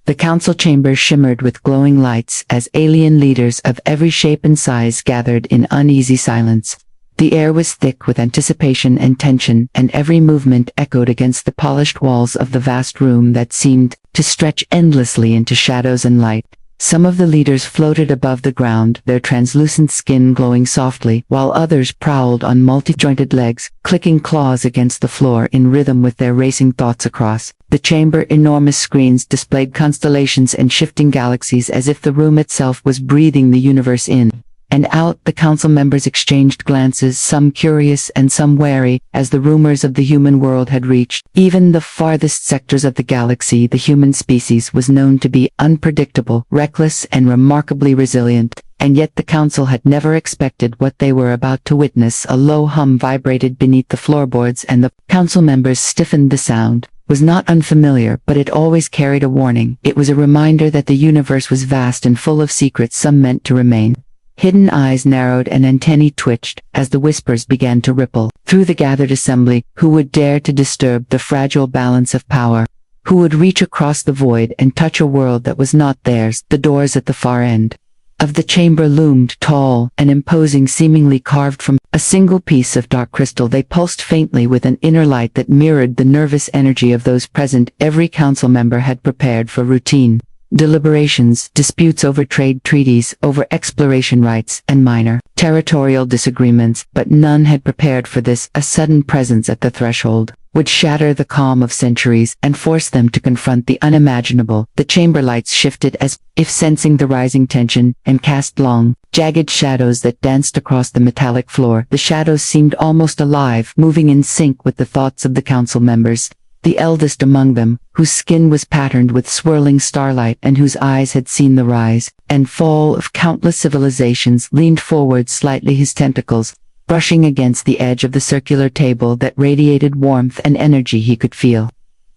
The council chamber shimmered with glowing lights as alien leaders of every shape and size gathered in uneasy silence. The air was thick with anticipation and tension, and every movement echoed against the polished walls of the vast room that seemed to stretch endlessly into shadows and light. Some of the leaders floated above the ground, their translucent skin glowing softly, while others prowled on multi-jointed legs, clicking claws against the floor in rhythm with their racing thoughts across the chamber. Enormous screens displayed constellations and shifting galaxies as if the room itself was breathing the universe in and out. The council members exchanged glances, some curious and some wary, as the rumors of the human world had reached even the farthest sectors of the galaxy. The human species was known to be unpredictable, reckless, and remarkably resilient, and yet the council had never expected what they were about to witness. A low hum vibrated beneath the floorboards, and the council members stiffened. The sound was not unfamiliar, but it always carried a warning. It was a reminder that the universe was vast and full of secrets some meant to remain hidden. Eyes narrowed and antennae twitched as the whispers began to ripple through the gathered assembly. Who would dare to disturb the fragile balance of power? Who would reach across the void and touch a world that was not theirs? The doors at the far end of the chamber loomed tall and imposing, seemingly carved from a single piece of dark crystal. They pulsed faintly with an inner light that mirrored the nervous energy of those present. Every council member had prepared for routine deliberations, disputes over trade treaties, over exploration rights, and minor territorial disagreements, but none had prepared for this. A sudden presence at the threshold would shatter the calm of centuries and force them to confront the unimaginable. The chamber lights shifted as if sensing the rising tension, and cast long, jagged shadows that danced across the metallic floor. The shadows seemed almost alive, moving in sync with the thoughts of the council members. The eldest among them, whose skin was patterned with swirling starlight and whose eyes had seen the rise and fall of countless civilizations, leaned forward slightly, his tentacles brushing against the edge of the circular table that radiated warmth and energy. He could feel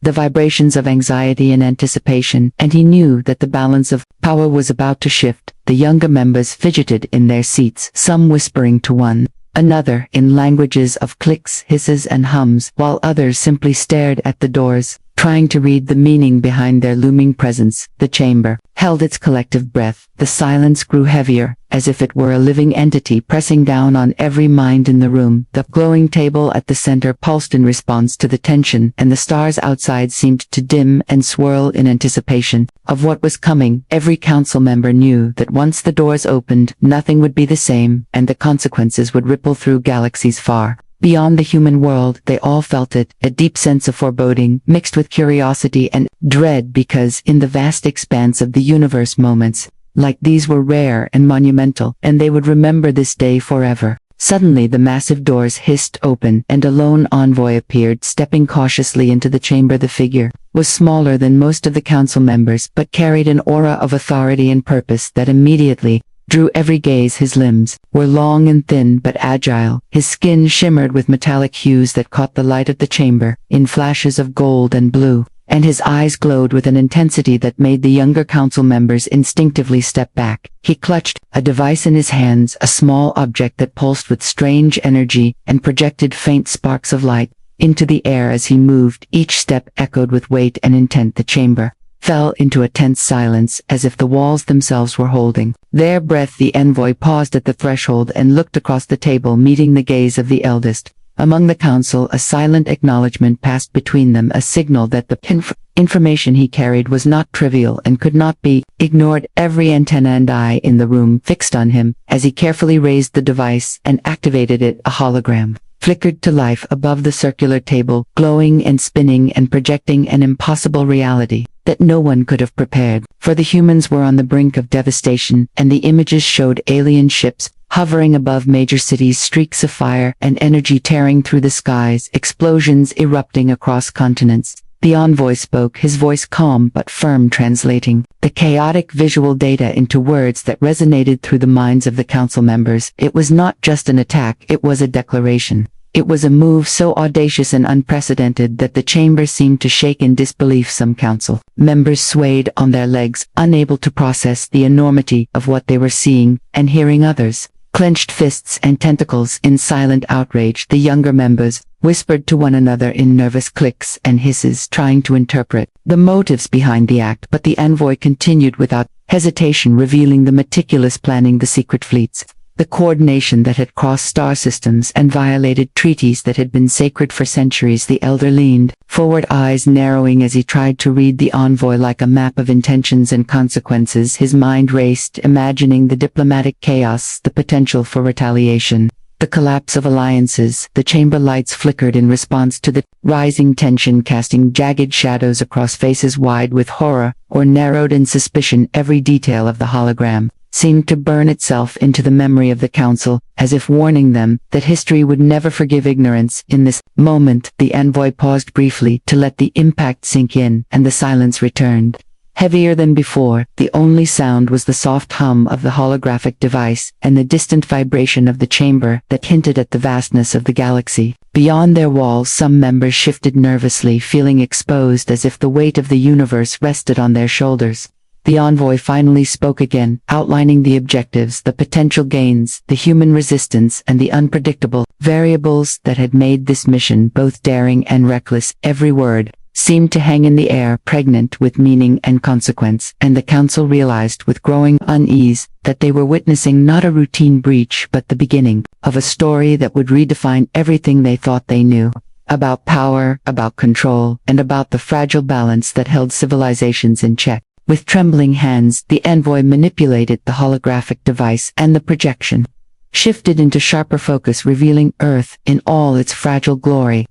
the vibrations of anxiety and anticipation, and he knew that the balance of power was about to shift. The younger members fidgeted in their seats, some whispering to one another in languages of clicks, hisses, and hums, while others simply stared at the doors, trying to read the meaning behind their looming presence. The chamber held its collective breath. The silence grew heavier, as if it were a living entity pressing down on every mind in the room. The glowing table at the center pulsed in response to the tension, and the stars outside seemed to dim and swirl in anticipation of what was coming. Every council member knew that once the doors opened, nothing would be the same, and the consequences would ripple through galaxies far beyond the human world. They all felt it, a deep sense of foreboding, mixed with curiosity and dread, because in the vast expanse of the universe, moments like these were rare and monumental, and they would remember this day forever. Suddenly the massive doors hissed open, and a lone envoy appeared, stepping cautiously into the chamber. The figure was smaller than most of the council members, but carried an aura of authority and purpose that immediately drew every gaze. His limbs were long and thin but agile, his skin shimmered with metallic hues that caught the light of the chamber in flashes of gold and blue, and his eyes glowed with an intensity that made the younger council members instinctively step back. He clutched a device in his hands, a small object that pulsed with strange energy and projected faint sparks of light into the air as he moved. Each step echoed with weight and intent. The chamber fell into a tense silence, as if the walls themselves were holding their breath. The envoy paused at the threshold and looked across the table, meeting the gaze of the eldest among the council. A silent acknowledgement passed between them, a signal that the information he carried was not trivial and could not be ignored. Every antenna and eye in the room fixed on him as he carefully raised the device and activated it. A hologram flickered to life above the circular table, glowing and spinning and projecting an impossible reality that no one could have prepared for. The humans were on the brink of devastation, and the images showed alien ships hovering above major cities, streaks of fire and energy tearing through the skies, explosions erupting across continents. The envoy spoke, his voice calm but firm, translating the chaotic visual data into words that resonated through the minds of the council members. It was not just an attack, it was a declaration. It was a move so audacious and unprecedented that the chamber seemed to shake in disbelief. Some council members swayed on their legs, unable to process the enormity of what they were seeing and hearing. Others clenched fists and tentacles in silent outrage. The younger members whispered to one another in nervous clicks and hisses, trying to interpret the motives behind the act, but the envoy continued without hesitation, revealing the meticulous planning, the secret fleets, the coordination that had crossed star systems and violated treaties that had been sacred for centuries. The elder leaned forward, eyes narrowing as he tried to read the envoy like a map of intentions and consequences. His mind raced, imagining the diplomatic chaos, the potential for retaliation, the collapse of alliances. The chamber lights flickered in response to the rising tension, casting jagged shadows across faces wide with horror or narrowed in suspicion. Every detail of the hologram seemed to burn itself into the memory of the council, as if warning them that history would never forgive ignorance. In this moment, the envoy paused briefly to let the impact sink in, and the silence returned. Heavier than before, the only sound was the soft hum of the holographic device and the distant vibration of the chamber that hinted at the vastness of the galaxy. Beyond their walls, some members shifted nervously, feeling exposed as if the weight of the universe rested on their shoulders. The envoy finally spoke again, outlining the objectives, the potential gains, the human resistance, and the unpredictable variables that had made this mission both daring and reckless. Every word seemed to hang in the air, pregnant with meaning and consequence, and the council realized with growing unease that they were witnessing not a routine breach but the beginning of a story that would redefine everything they thought they knew. About power, about control, and about the fragile balance that held civilizations in check. With trembling hands, the envoy manipulated the holographic device, and the projection shifted into sharper focus, revealing Earth in all its fragile glory.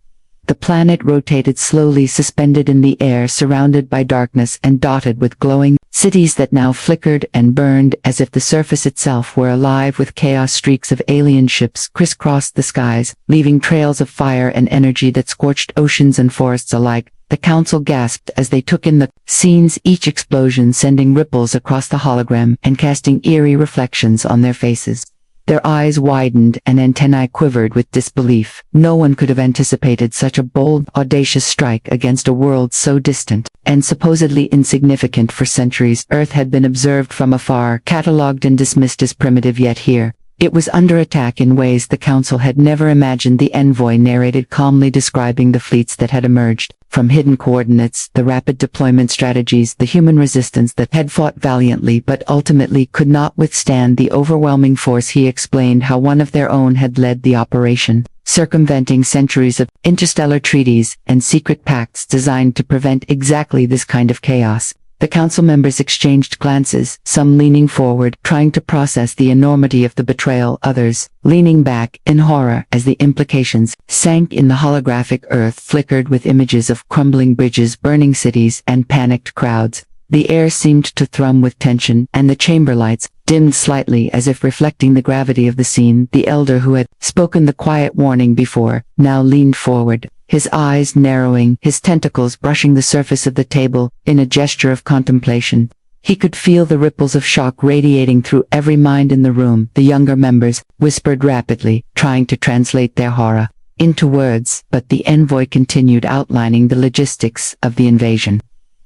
The planet rotated slowly, suspended in the air, surrounded by darkness and dotted with glowing cities that now flickered and burned as if the surface itself were alive with chaos. Streaks of alien ships crisscrossed the skies, leaving trails of fire and energy that scorched oceans and forests alike. The council gasped as they took in the scenes, each explosion sending ripples across the hologram and casting eerie reflections on their faces. Their eyes widened and antennae quivered with disbelief. No one could have anticipated such a bold, audacious strike against a world so distant and supposedly insignificant. For centuries, Earth had been observed from afar, catalogued and dismissed as primitive, yet here it was under attack in ways the council had never imagined. The envoy narrated calmly, describing the fleets that had emerged from hidden coordinates, the rapid deployment strategies, the human resistance that had fought valiantly but ultimately could not withstand the overwhelming force. He explained how one of their own had led the operation, circumventing centuries of interstellar treaties and secret pacts designed to prevent exactly this kind of chaos. The council members exchanged glances, some leaning forward, trying to process the enormity of the betrayal, others leaning back in horror as the implications sank in. The holographic Earth flickered with images of crumbling bridges, burning cities, and panicked crowds. The air seemed to thrum with tension, and the chamber lights dimmed slightly as if reflecting the gravity of the scene. The elder who had spoken the quiet warning before now leaned forward, his eyes narrowing, his tentacles brushing the surface of the table in a gesture of contemplation. He could feel the ripples of shock radiating through every mind in the room. The younger members whispered rapidly, trying to translate their horror into words, but the envoy continued, outlining the logistics of the invasion.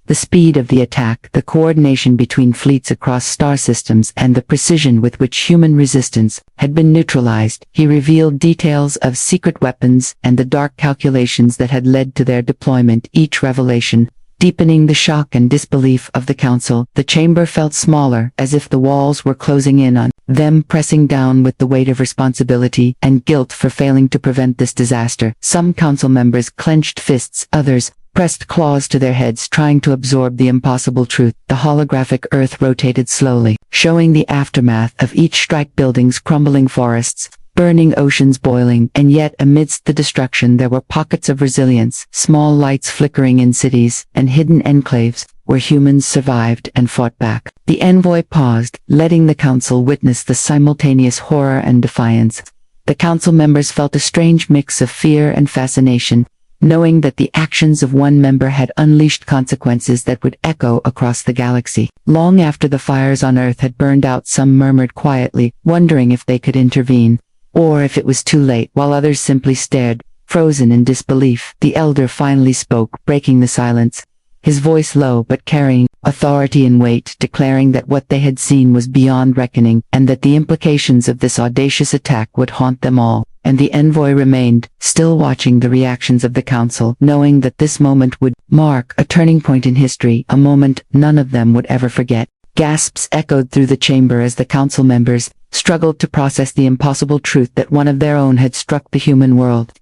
The speed of the attack, the coordination between fleets across star systems, and the precision with which human resistance had been neutralized. He revealed details of secret weapons and the dark calculations that had led to their deployment, each revelation deepening the shock and disbelief of the council. The chamber felt smaller, as if the walls were closing in on them, pressing down with the weight of responsibility and guilt for failing to prevent this disaster. Some council members clenched fists, others pressed claws to their heads, trying to absorb the impossible truth. The holographic Earth rotated slowly, showing the aftermath of each strike: buildings crumbling, forests burning, oceans boiling. And yet, amidst the destruction, there were pockets of resilience, small lights flickering in cities, and hidden enclaves where humans survived and fought back. The envoy paused, letting the council witness the simultaneous horror and defiance. The council members felt a strange mix of fear and fascination, knowing that the actions of one member had unleashed consequences that would echo across the galaxy. Long after the fires on Earth had burned out, some murmured quietly, wondering if they could intervene, or if it was too late, while others simply stared, frozen in disbelief. The elder finally spoke, breaking the silence. his voice low but carrying authority and weight, declaring that what they had seen was beyond reckoning, and that the implications of this audacious attack would haunt them all. And the envoy remained, still watching the reactions of the council, knowing that this moment would mark a turning point in history, a moment none of them would ever forget. Gasps echoed through the chamber as the council members struggled to process the impossible truth that one of their own had struck the human world.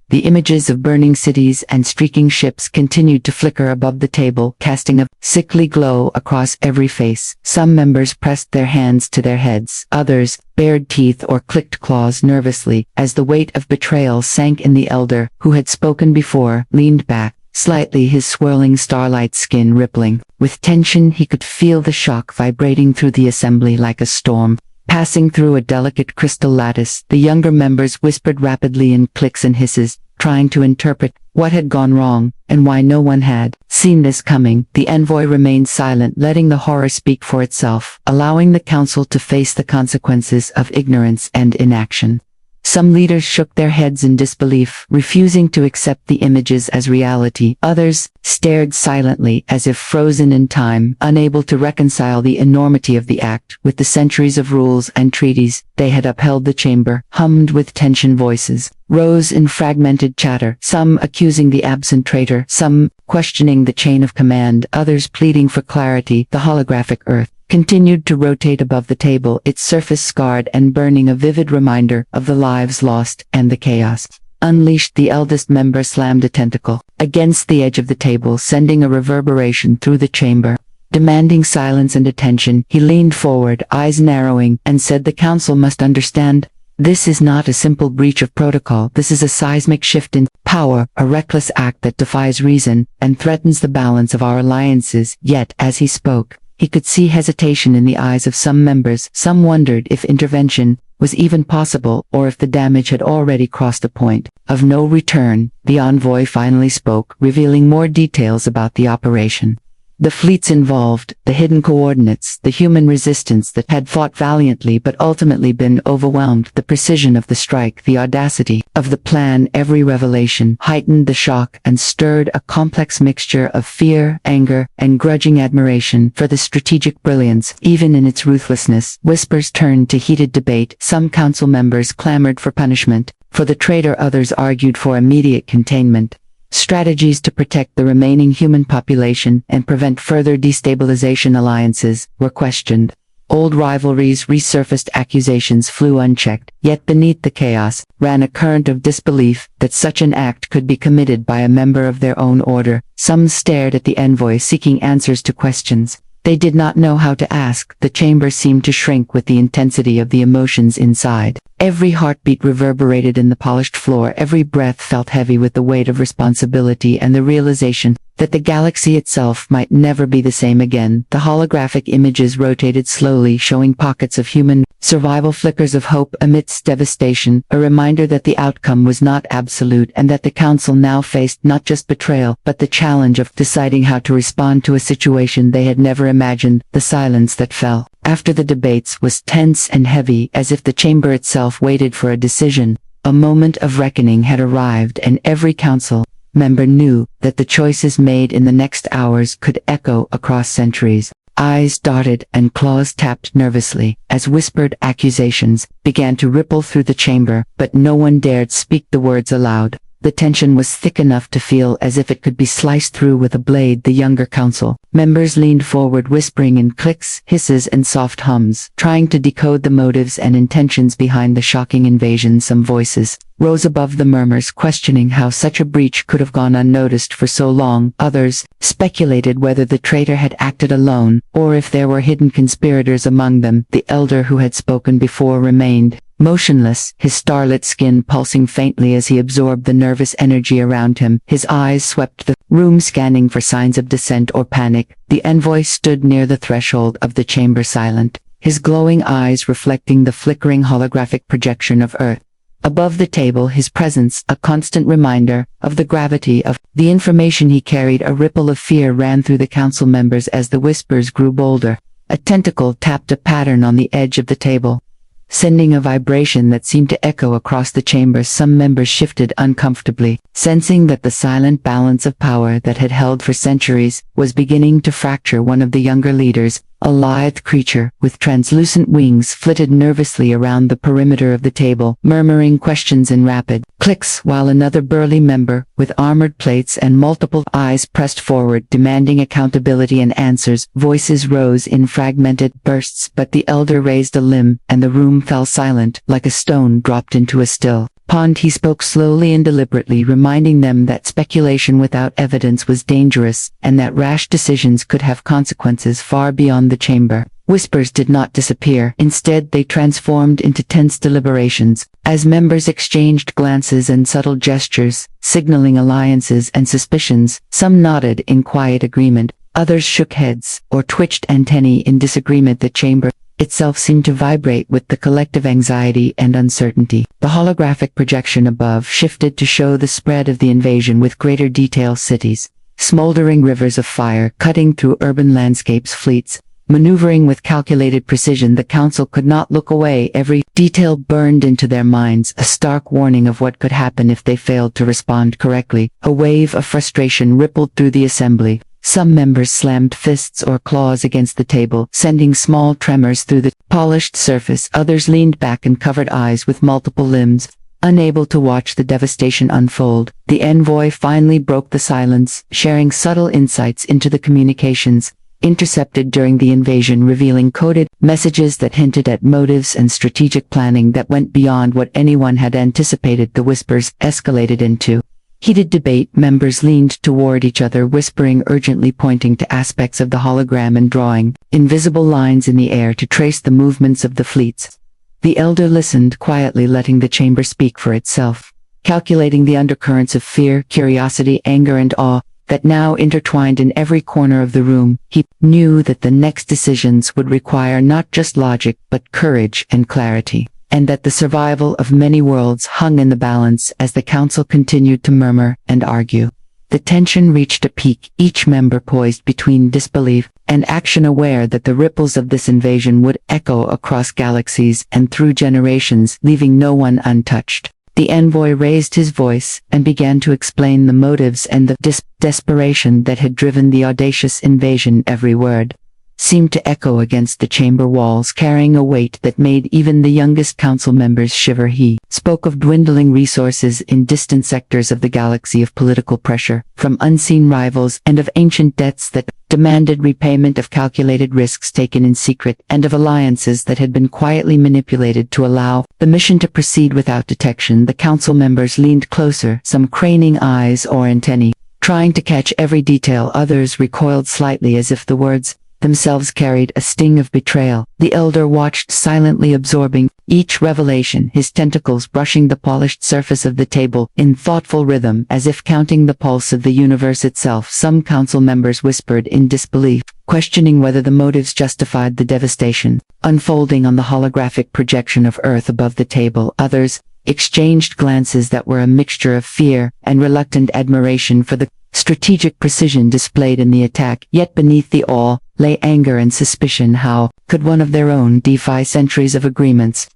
The images of burning cities and streaking ships continued to flicker above the table, casting a sickly glow across every face. Some members pressed their hands to their heads, others bared teeth or clicked claws nervously, as the weight of betrayal sank in. The elder, who had spoken before, leaned back, slightly, his swirling starlight skin rippling. With tension he could feel the shock vibrating through the assembly like a storm. Passing through a delicate crystal lattice, the younger members whispered rapidly in clicks and hisses, trying to interpret what had gone wrong, and why no one had seen this coming. The envoy remained silent, letting the horror speak for itself, allowing the council to face the consequences of ignorance and inaction. Some leaders shook their heads in disbelief, refusing to accept the images as reality. Others stared silently, as if frozen in time, unable to reconcile the enormity of the act with the centuries of rules and treaties they had upheld. The chamber hummed with tension. Voices rose in fragmented chatter, some accusing the absent traitor, some questioning the chain of command, others pleading for clarity. The holographic earth continued to rotate above the table, its surface scarred and burning, a vivid reminder of the lives lost and the chaos unleashed. The eldest member slammed a tentacle against the edge of the table, sending a reverberation through the chamber. Demanding silence and attention, he leaned forward, eyes narrowing, and said, "The council must understand. This is not a simple breach of protocol. This is a seismic shift in power, a reckless act that defies reason and threatens the balance of our alliances." Yet, as he spoke, he could see hesitation in the eyes of some members. Some wondered if intervention was even possible, or if the damage had already crossed a point of no return. The envoy finally spoke, revealing more details about the operation. The fleets involved, the hidden coordinates, the human resistance that had fought valiantly but ultimately been overwhelmed, the precision of the strike, the audacity of the plan. Every revelation heightened the shock and stirred a complex mixture of fear, anger, and grudging admiration for the strategic brilliance, even in its ruthlessness. Whispers turned to heated debate. Some council members clamored for punishment for the traitor, others argued for immediate containment. Strategies to protect the remaining human population and prevent further destabilization. Alliances were questioned. Old rivalries resurfaced, accusations flew unchecked. Yet beneath the chaos ran a current of disbelief that such an act could be committed by a member of their own order. Some stared at the envoy, seeking answers to questions they did not know how to ask. The chamber seemed to shrink with the intensity of the emotions inside. Every heartbeat reverberated in the polished floor, every breath felt heavy with the weight of responsibility and the realization that the galaxy itself might never be the same again. The holographic images rotated slowly, showing pockets of human survival, flickers of hope amidst devastation, a reminder that the outcome was not absolute and that the council now faced not just betrayal, but the challenge of deciding how to respond to a situation they had never imagined. The silence that fell after the debates was tense and heavy, as if the chamber itself waited for a decision. A moment of reckoning had arrived, and every council member knew that the choices made in the next hours could echo across centuries. Eyes darted and claws tapped nervously as whispered accusations began to ripple through the chamber, but no one dared speak the words aloud. The tension was thick enough to feel as if it could be sliced through with a blade. The younger council members leaned forward, whispering in clicks, hisses, and soft hums, trying to decode the motives and intentions behind the shocking invasion. Some voices rose above the murmurs, questioning how such a breach could have gone unnoticed for so long. Others speculated whether the traitor had acted alone, or if there were hidden conspirators among them. The elder who had spoken before remained motionless, his starlit skin pulsing faintly as he absorbed the nervous energy around him. His eyes swept the room, scanning for signs of dissent or panic. The envoy stood near the threshold of the chamber, silent, his glowing eyes reflecting the flickering holographic projection of Earth. Above the table, his presence a constant reminder of the gravity of the information he carried. A ripple of fear ran through the council members as the whispers grew bolder. A tentacle tapped a pattern on the edge of the table. sending a vibration that seemed to echo across the chamber. Some members shifted uncomfortably, sensing that the silent balance of power that had held for centuries was beginning to fracture. One of the younger leaders, a lithe creature with translucent wings, flitted nervously around the perimeter of the table, murmuring questions in rapid clicks, while another burly member, with armored plates and multiple eyes, pressed forward, demanding accountability and answers. Voices rose in fragmented bursts, but the elder raised a limb, and the room fell silent, like a stone dropped into a still pond. He spoke slowly and deliberately, reminding them that speculation without evidence was dangerous, and that rash decisions could have consequences far beyond the chamber. Whispers did not disappear. Instead, they transformed into tense deliberations, as members exchanged glances and subtle gestures, signaling alliances and suspicions. Some nodded in quiet agreement, others shook heads, or twitched antennae in disagreement. The chamber itself seemed to vibrate with the collective anxiety and uncertainty. The holographic projection above shifted to show the spread of the invasion with greater detail. Cities, smoldering rivers of fire cutting through urban landscapes, fleets maneuvering with calculated precision. The council could not look away. Every detail burned into their minds, a stark warning of what could happen if they failed to respond correctly. A wave of frustration rippled through the assembly. Some members slammed fists or claws against the table, sending small tremors through the polished surface. Others leaned back and covered eyes with multiple limbs, unable to watch the devastation unfold. The envoy finally broke the silence, sharing subtle insights into the communications intercepted during the invasion, revealing coded messages that hinted at motives and strategic planning that went beyond what anyone had anticipated. The whispers escalated into heated debate. Members leaned toward each other, whispering urgently, pointing to aspects of the hologram and drawing invisible lines in the air to trace the movements of the fleets. The elder listened quietly, letting the chamber speak for itself, calculating the undercurrents of fear, curiosity, anger, and awe that now intertwined in every corner of the room. He knew that the next decisions would require not just logic but courage and clarity, and that the survival of many worlds hung in the balance. As the council continued to murmur and argue, the tension reached a peak, each member poised between disbelief and action, aware that the ripples of this invasion would echo across galaxies and through generations, leaving no one untouched. The envoy raised his voice and began to explain the motives and the desperation that had driven the audacious invasion. Every word seemed to echo against the chamber walls, carrying a weight that made even the youngest council members shiver. He spoke of dwindling resources in distant sectors of the galaxy, of political pressure from unseen rivals, and of ancient debts that demanded repayment, of calculated risks taken in secret, and of alliances that had been quietly manipulated to allow the mission to proceed without detection. The council members leaned closer, some craning eyes or antennae, trying to catch every detail. Others recoiled slightly, as if the words themselves carried a sting of betrayal. The elder watched silently, absorbing each revelation, his tentacles brushing the polished surface of the table in thoughtful rhythm, as if counting the pulse of the universe itself. Some council members whispered in disbelief, questioning whether the motives justified the devastation unfolding on the holographic projection of Earth above the table. Others exchanged glances that were a mixture of fear and reluctant admiration for the strategic precision displayed in the attack. Yet beneath the awe lay anger and suspicion. How could one of their own defy centuries of agreements,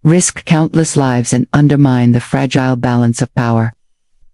risk countless lives, and undermine the fragile balance of power?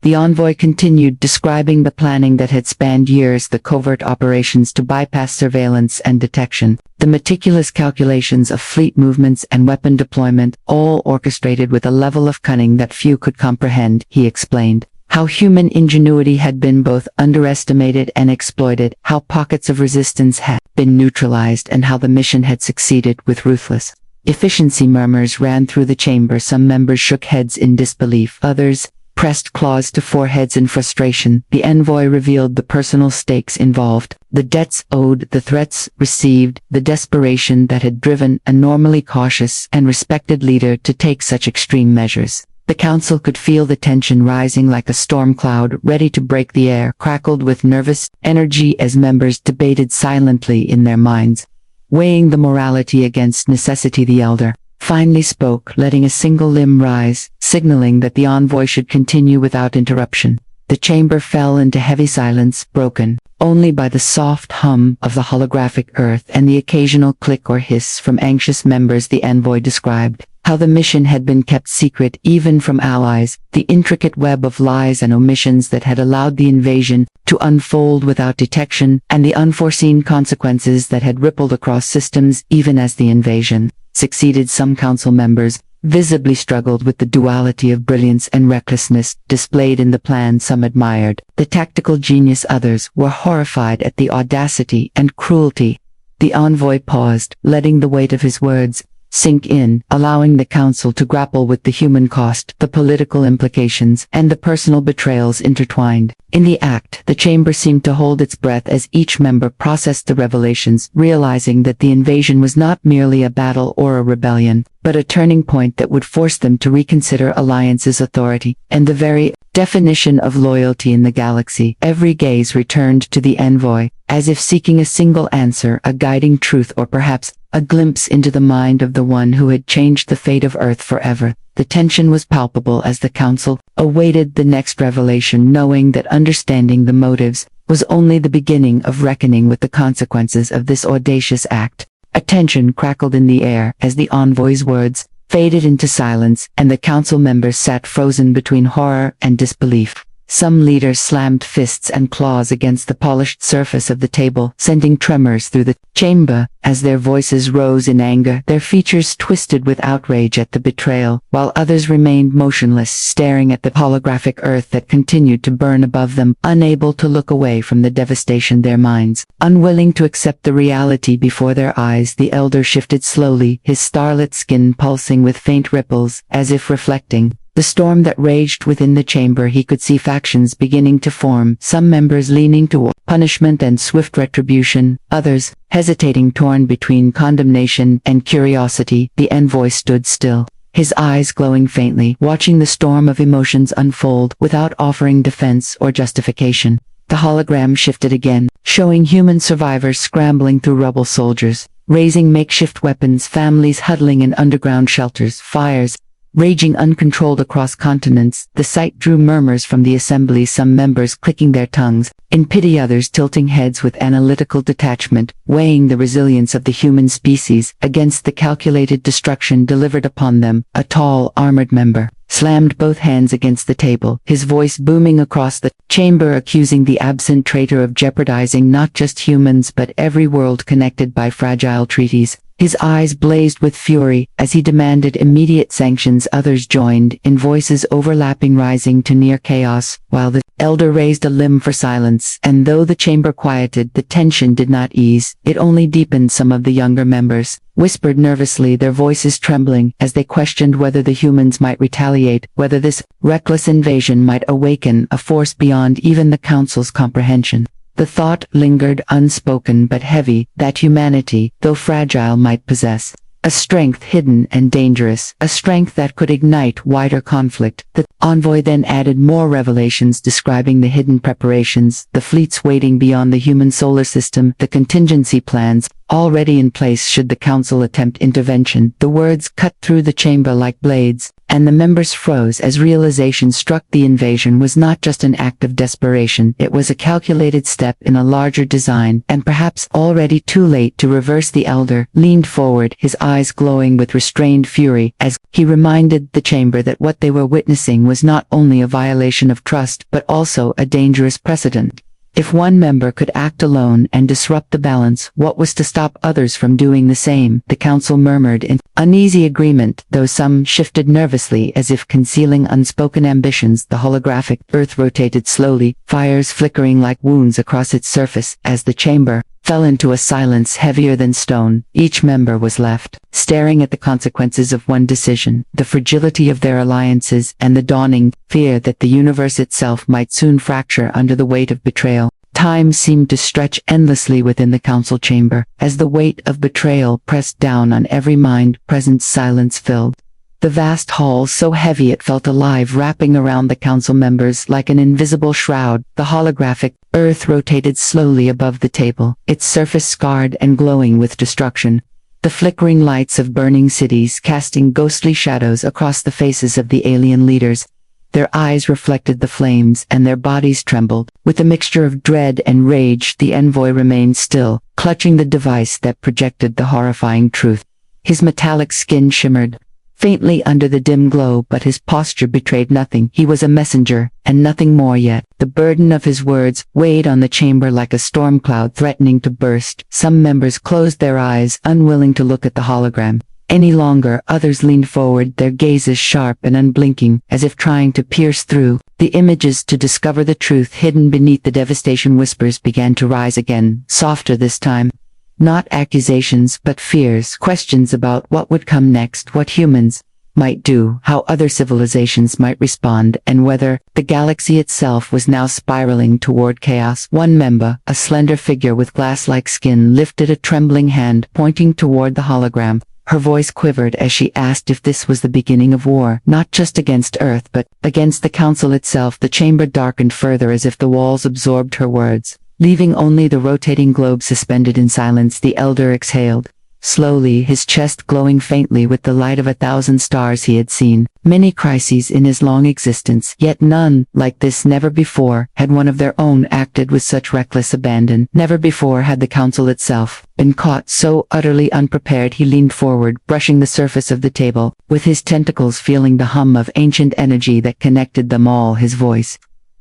The envoy continued, describing the planning that had spanned years, the covert operations to bypass surveillance and detection, the meticulous calculations of fleet movements and weapon deployment, all orchestrated with a level of cunning that few could comprehend. He explained how human ingenuity had been both underestimated and exploited, how pockets of resistance had been neutralized, and how the mission had succeeded with ruthless efficiency. Murmurs ran through the chamber. Some members shook heads in disbelief, others pressed claws to foreheads in frustration. The envoy revealed the personal stakes involved, the debts owed, the threats received, the desperation that had driven a normally cautious and respected leader to take such extreme measures. The council could feel the tension rising like a storm cloud, ready to break. The air crackled with nervous energy as members debated silently in their minds, weighing the morality against necessity. The elder finally spoke, letting a single limb rise, signaling that the envoy should continue without interruption. The chamber fell into heavy silence, broken only by the soft hum of the holographic earth and the occasional click or hiss from anxious members. The envoy described how the mission had been kept secret even from allies, the intricate web of lies and omissions that had allowed the invasion to unfold without detection, and the unforeseen consequences that had rippled across systems even as the invasion succeeded. Some council members visibly struggled with the duality of brilliance and recklessness displayed in the plan. Some admired the tactical genius, others were horrified at the audacity and cruelty. The envoy paused, letting the weight of his words sink in, allowing the council to grapple with the human cost, the political implications, and the personal betrayals intertwined. In the act, the chamber seemed to hold its breath as each member processed the revelations, realizing that the invasion was not merely a battle or a rebellion, but a turning point that would force them to reconsider alliance's authority and the very definition of loyalty in the galaxy. Every gaze returned to the envoy, as if seeking a single answer, a guiding truth, or perhaps a glimpse into the mind of the one who had changed the fate of Earth forever. The tension was palpable as the council awaited the next revelation, knowing that understanding the motives was only the beginning of reckoning with the consequences of this audacious act. A tension crackled in the air as the envoy's words faded into silence, and the council members sat frozen between horror and disbelief. Some leaders slammed fists and claws against the polished surface of the table, sending tremors through the chamber. As their voices rose in anger, their features twisted with outrage at the betrayal, while others remained motionless, staring at the holographic earth that continued to burn above them, unable to look away from the devastation. Their minds unwilling to accept the reality before their eyes, the elder shifted slowly, his starlit skin pulsing with faint ripples, as if reflecting the storm that raged within the chamber. He could see factions beginning to form, some members leaning toward punishment and swift retribution, others hesitating, torn between condemnation and curiosity. The envoy stood still, his eyes glowing faintly, watching the storm of emotions unfold without offering defense or justification. The hologram shifted again, showing human survivors scrambling through rubble, soldiers raising makeshift weapons, families huddling in underground shelters, fires raging uncontrolled across continents. The sight drew murmurs from the assembly, some members clicking their tongues in pity, others tilting heads with analytical detachment, weighing the resilience of the human species against the calculated destruction delivered upon them. A tall, armored member slammed both hands against the table, his voice booming across the chamber, accusing the absent traitor of jeopardizing not just humans but every world connected by fragile treaties. His eyes blazed with fury as he demanded immediate sanctions. Others joined in, voices overlapping, rising to near chaos, while the elder raised a limb for silence. And though the chamber quieted, the tension did not ease, it only deepened. Some of the younger members whispered nervously, their voices trembling, as they questioned whether the humans might retaliate, whether this reckless invasion might awaken a force beyond even the council's comprehension. The thought lingered, unspoken but heavy, that humanity, though fragile, might possess a strength hidden and dangerous, a strength that could ignite wider conflict. The envoy then added more revelations, describing the hidden preparations, the fleets waiting beyond the human solar system, the contingency plans already in place should the council attempt intervention. The words cut through the chamber like blades, and the members froze as realization struck. The invasion was not just an act of desperation, it was a calculated step in a larger design, and perhaps already too late to reverse. The elder leaned forward, his eyes glowing with restrained fury, as he reminded the chamber that what they were witnessing was not only a violation of trust but also a dangerous precedent. If one member could act alone and disrupt the balance, what was to stop others from doing the same? The council murmured in uneasy agreement, though some shifted nervously as if concealing unspoken ambitions. The holographic earth rotated slowly, fires flickering like wounds across its surface. As the chamber fell into a silence heavier than stone, each member was left staring at the consequences of one decision, the fragility of their alliances, and the dawning fear that the universe itself might soon fracture under the weight of betrayal. Time seemed to stretch endlessly within the council chamber, as the weight of betrayal pressed down on every mind present. Silence filled the vast hall, so heavy it felt alive, wrapping around the council members like an invisible shroud. The holographic earth rotated slowly above the table, its surface scarred and glowing with destruction, the flickering lights of burning cities casting ghostly shadows across the faces of the alien leaders. Their eyes reflected the flames and their bodies trembled. With a mixture of dread and rage, the envoy remained still, clutching the device that projected the horrifying truth. His metallic skin shimmered faintly under the dim glow, but his posture betrayed nothing. He was a messenger, and nothing more yet. The burden of his words weighed on the chamber like a storm cloud threatening to burst. Some members closed their eyes, unwilling to look at the hologram any longer. Others leaned forward, their gazes sharp and unblinking, as if trying to pierce through the images to discover the truth hidden beneath the devastation. Whispers began to rise again, softer this time. Not accusations, but fears, questions about what would come next, what humans might do, how other civilizations might respond, and whether the galaxy itself was now spiraling toward chaos. One member, a slender figure with glass-like skin, lifted a trembling hand, pointing toward the hologram. Her voice quivered as she asked if this was the beginning of war, not just against Earth, but against the Council itself. The chamber darkened further as if the walls absorbed her words, leaving only the rotating globe suspended in silence. The elder exhaled slowly, his chest glowing faintly with the light of 1,000 stars. He had seen many crises in his long existence, yet none like this. Never before had one of their own acted with such reckless abandon. Never before had the council itself been caught so utterly unprepared. He leaned forward, brushing the surface of the table, with his tentacles feeling the hum of ancient energy that connected them all. His voice,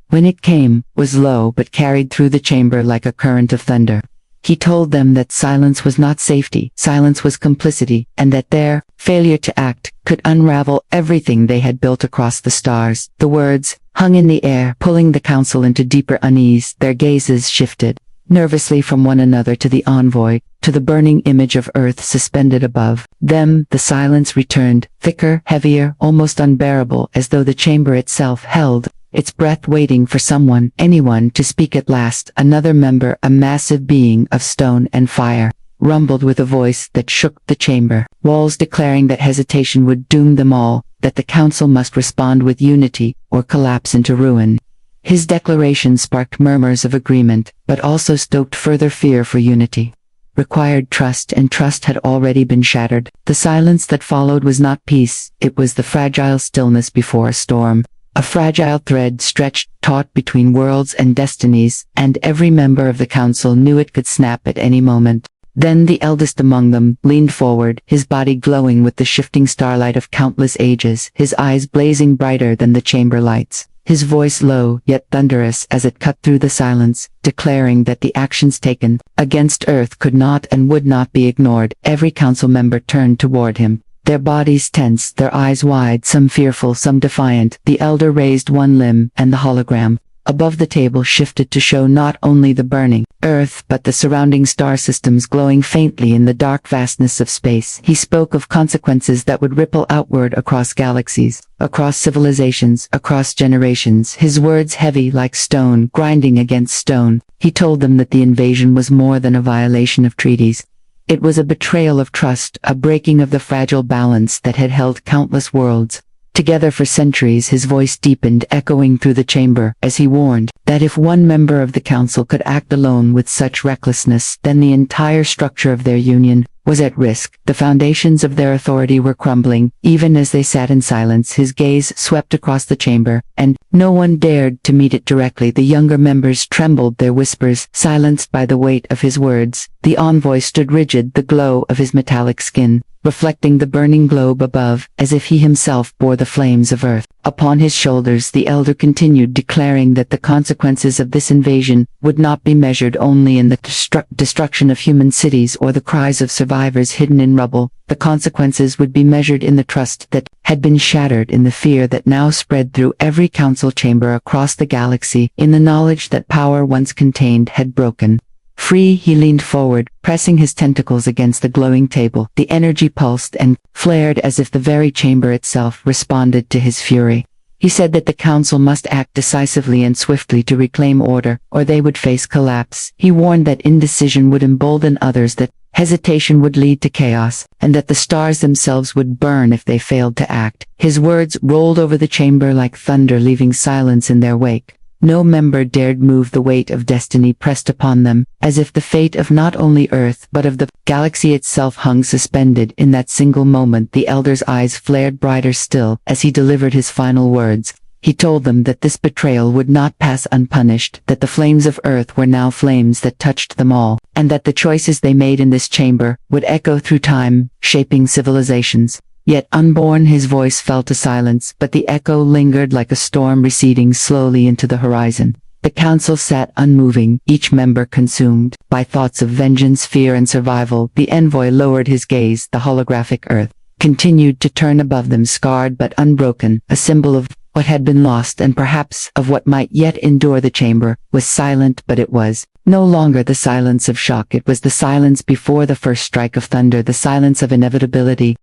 when it came, was low but carried through the chamber like a current of thunder. He told them that silence was not safety, silence was complicity, and that their failure to act could unravel everything they had built across the stars. The words hung in the air, pulling the council into deeper unease. Their gazes shifted nervously from one another to the envoy, to the burning image of Earth suspended above them. The silence returned, thicker, heavier, almost unbearable, as though the chamber itself held its breath, waiting for someone, anyone, to speak. At last, another member, a massive being of stone and fire, rumbled with a voice that shook the chamber walls, declaring that hesitation would doom them all, that the council must respond with unity or collapse into ruin. His declaration sparked murmurs of agreement, but also stoked further fear, for unity required trust, and trust had already been shattered. The silence that followed was not peace, it was the fragile stillness before a storm. A fragile thread stretched taut between worlds and destinies, and every member of the council knew it could snap at any moment. Then the eldest among them leaned forward, his body glowing with the shifting starlight of countless ages, his eyes blazing brighter than the chamber lights, his voice low yet thunderous as it cut through the silence, declaring that the actions taken against Earth could not and would not be ignored. Every council member turned toward him, their bodies tense, their eyes wide, some fearful, some defiant. The elder raised one limb, and the hologram above the table shifted to show not only the burning Earth but the surrounding star systems glowing faintly in the dark vastness of space. He spoke of consequences that would ripple outward across galaxies, across civilizations, across generations, his words heavy like stone grinding against stone. He told them that the invasion was more than a violation of treaties. It was a betrayal of trust, a breaking of the fragile balance that had held countless worlds together for centuries. His voice deepened, echoing through the chamber, as he warned that if one member of the council could act alone with such recklessness, then the entire structure of their union was at risk. The foundations of their authority were crumbling. Even as they sat in silence, his gaze swept across the chamber, and no one dared to meet it directly. The younger members trembled, their whispers silenced by the weight of his words. The envoy stood rigid, the glow of his metallic skin reflecting the burning globe above, as if he himself bore the flames of Earth upon his shoulders. The elder continued, declaring that the consequences of this invasion would not be measured only in the destruction of human cities or the cries of survivors hidden in rubble. The consequences would be measured in the trust that had been shattered, in the fear that now spread through every council chamber across the galaxy, in the knowledge that power once contained had broken free. He leaned forward, pressing his tentacles against the glowing table. The energy pulsed and flared as if the very chamber itself responded to his fury. He said that the council must act decisively and swiftly to reclaim order, or they would face collapse. He warned that indecision would embolden others, that hesitation would lead to chaos, and that the stars themselves would burn if they failed to act. His words rolled over the chamber like thunder, leaving silence in their wake. No member dared move. The weight of destiny pressed upon them, as if the fate of not only Earth but of the galaxy itself hung suspended. In that single moment, the elder's eyes flared brighter still as he delivered his final words. He told them that this betrayal would not pass unpunished, that the flames of Earth were now flames that touched them all, and that the choices they made in this chamber would echo through time, shaping civilizations. Yet unborn his voice fell to silence, but the echo lingered like a storm receding slowly into the horizon. The council sat unmoving, each member consumed by thoughts of vengeance, fear, and survival. The envoy lowered his gaze. The holographic Earth continued to turn above them, scarred but unbroken, a symbol of what had been lost and perhaps of what might yet endure. The chamber was silent, but it was no longer the silence of shock. It was the silence before the first strike of thunder, the silence of inevitability,